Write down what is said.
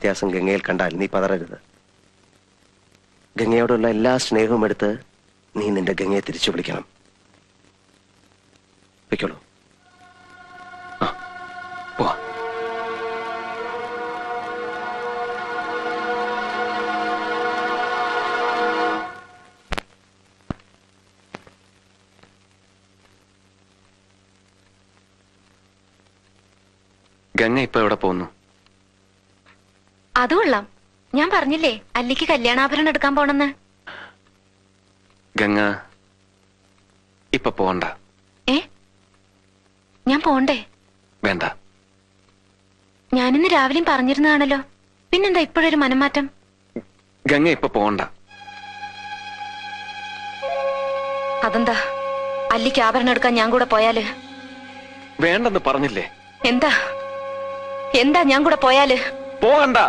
വ്യത്യാസം ഗംഗയിൽ കണ്ടാൽ നീ പതറരുത്. ഗംഗയോടുള്ള എല്ലാ സ്നേഹവും എടുത്ത് നീ നിന്റെ ഗംഗയെ തിരിച്ചു വിളിക്കണം. വെക്കോളൂ. ഗംഗ ഇപ്പൊ എവിടെ പോകുന്നു? അത് കൊള്ളാം. ഞാൻ പറഞ്ഞില്ലേ അല്ലിക്ക് കല്യാണാഭരണം എടുക്കാൻ പോണെന്ന്. ഗംഗ ഇപ്പൊ പോണ്ട. ഞാൻ പോണ്ടേ? വേണ്ട. ഞാനിന്ന് രാവിലെയും പറഞ്ഞിരുന്നതാണല്ലോ, പിന്നെന്താ ഇപ്പോഴൊരു മനംമാറ്റം? ഗംഗ ഇപ്പൊ പോണ്ട. അതെന്താ? അല്ലിക്ക് ആഭരണം എടുക്കാൻ ഞാൻ കൂടെ പോയാല്? വേണ്ടെന്ന് പറഞ്ഞില്ലേ? എന്താ എന്താ ഞാൻ കൂടെ പോയാല്? പോകണ്ട.